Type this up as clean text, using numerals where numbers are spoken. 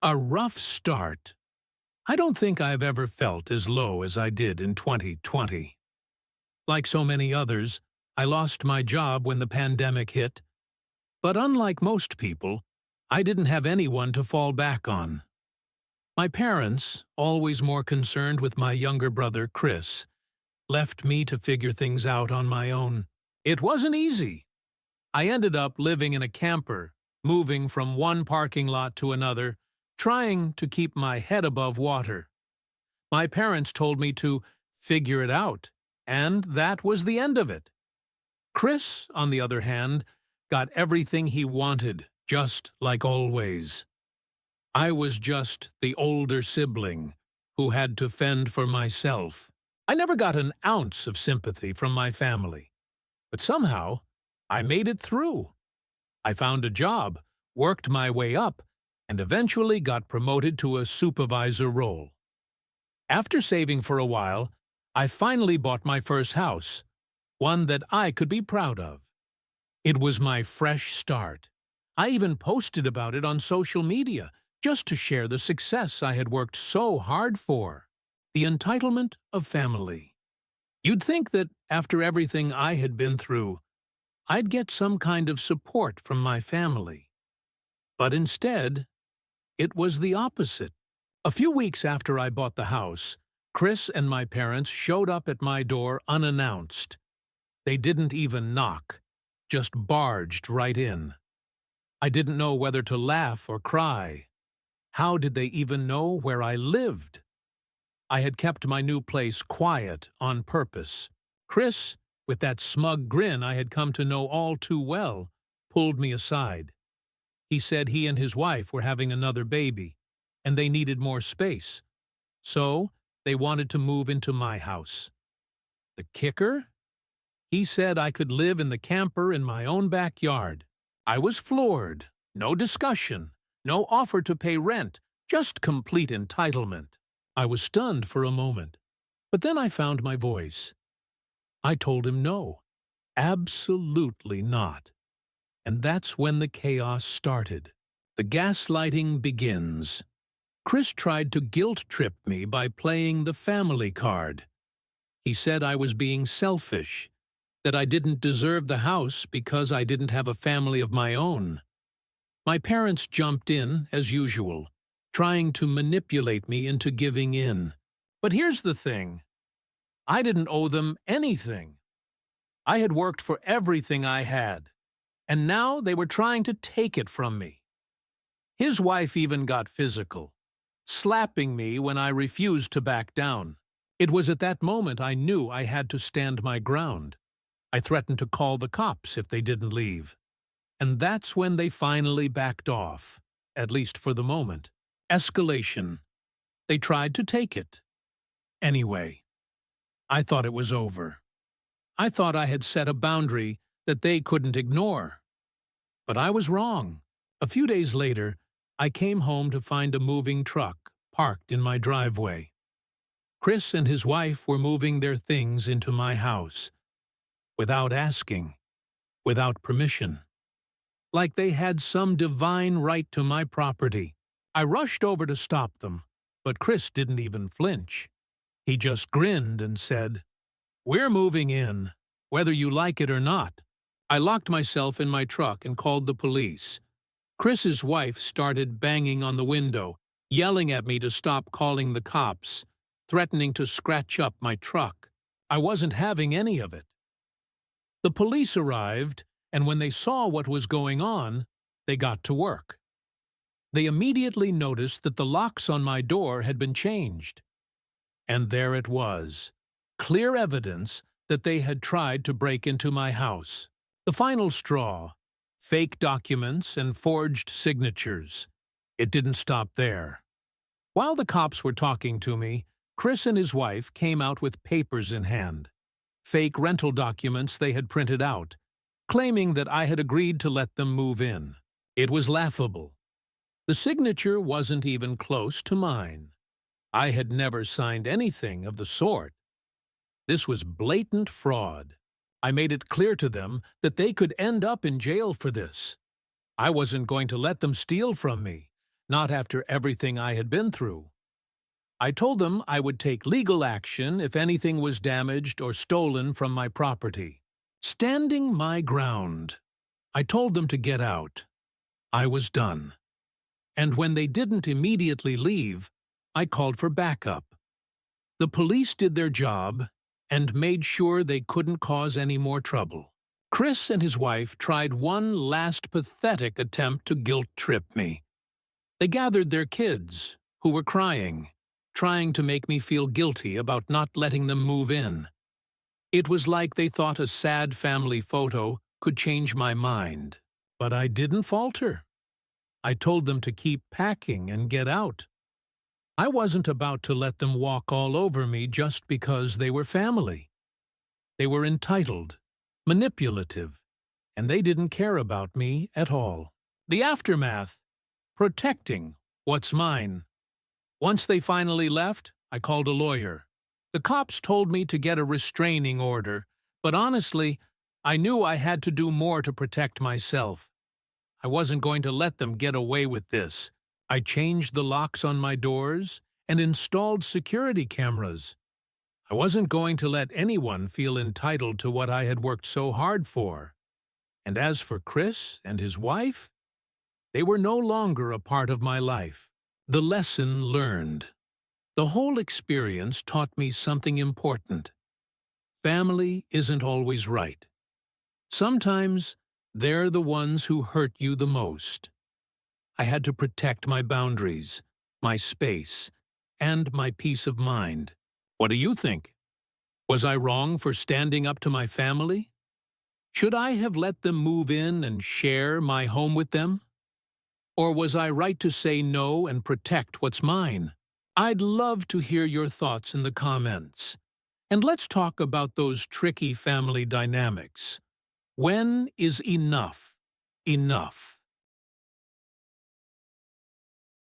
A rough start. I don't think I've ever felt as low as I did in 2020. Like so many others, I lost my job when the pandemic hit, but unlike most people, I didn't have anyone to fall back on. My parents, always more concerned with my younger brother, Chris, left me to figure things out on my own. It wasn't easy. I ended up living in a camper, moving from one parking lot to another, trying to keep my head above water. My parents told me to figure it out, and that was the end of it. Chris, on the other hand, got everything he wanted, just like always. I was just the older sibling who had to fend for myself. I never got an ounce of sympathy from my family, but somehow I made it through. I found a job, worked my way up, and eventually got promoted to a supervisor role. After saving for a while, I finally bought my first house, one that I could be proud of. It was my fresh start. I even posted about it on social media, just to share the success I had worked so hard for. The entitlement of family. You'd think that after everything I had been through, I'd get some kind of support from my family. But instead, it was the opposite. A few weeks after I bought the house, Chris and my parents showed up at my door unannounced. They didn't even knock, just barged right in. I didn't know whether to laugh or cry. How did they even know where I lived? I had kept my new place quiet on purpose. Chris, with that smug grin I had come to know all too well, pulled me aside. He said he and his wife were having another baby, and they needed more space. So, they wanted to move into my house. The kicker? He said I could live in the camper in my own backyard. I was floored. No discussion. No offer to pay rent. Just complete entitlement. I was stunned for a moment. But then I found my voice. I told him no. Absolutely not. And that's when the chaos started. The gaslighting begins. Chris tried to guilt-trip me by playing the family card. He said I was being selfish, that I didn't deserve the house because I didn't have a family of my own. My parents jumped in, as usual, trying to manipulate me into giving in. But here's the thing. I didn't owe them anything. I had worked for everything I had, and now they were trying to take it from me. His wife even got physical, slapping me when I refused to back down. It was at that moment I knew I had to stand my ground. I threatened to call the cops if they didn't leave. And that's when they finally backed off, at least for the moment. Escalation. They tried to take it. Anyway, I thought it was over. I thought I had set a boundary that they couldn't ignore. But I was wrong. A few days later, I came home to find a moving truck parked in my driveway. Chris and his wife were moving their things into my house, without asking, without permission. Like they had some divine right to my property. I rushed over to stop them, but Chris didn't even flinch. He just grinned and said, "We're moving in, whether you like it or not." I locked myself in my truck and called the police. Chris's wife started banging on the window, yelling at me to stop calling the cops, threatening to scratch up my truck. I wasn't having any of it. The police arrived, and when they saw what was going on, they got to work. They immediately noticed that the locks on my door had been changed. And there it was, clear evidence that they had tried to break into my house. The final straw, fake documents and forged signatures. It didn't stop there. While the cops were talking to me, Chris and his wife came out with papers in hand, fake rental documents they had printed out, claiming that I had agreed to let them move in. It was laughable. The signature wasn't even close to mine. I had never signed anything of the sort. This was blatant fraud. I made it clear to them that they could end up in jail for this. I wasn't going to let them steal from me. not after everything I had been through. I told them I would take legal action if anything was damaged or stolen from my property. Standing my ground, I told them to get out. I was done. And when they didn't immediately leave, I called for backup. The police did their job and made sure they couldn't cause any more trouble. Chris and his wife tried one last pathetic attempt to guilt-trip me. They gathered their kids, who were crying, trying to make me feel guilty about not letting them move in. It was like they thought a sad family photo could change my mind. But I didn't falter. I told them to keep packing and get out. I wasn't about to let them walk all over me just because they were family. They were entitled, manipulative, and they didn't care about me at all. The aftermath: protecting what's mine. Once they finally left, I called a lawyer. The cops told me to get a restraining order, but honestly, I knew I had to do more to protect myself. I wasn't going to let them get away with this. I changed the locks on my doors and installed security cameras. I wasn't going to let anyone feel entitled to what I had worked so hard for. And as for Chris and his wife, they were no longer a part of my life. The lesson learned. The whole experience taught me something important. Family isn't always right. Sometimes they're the ones who hurt you the most. I had to protect my boundaries, my space, and my peace of mind. What do you think? Was I wrong for standing up to my family? Should I have let them move in and share my home with them? Or was I right to say no and protect what's mine? I'd love to hear your thoughts in the comments. And let's talk about those tricky family dynamics. When is enough enough?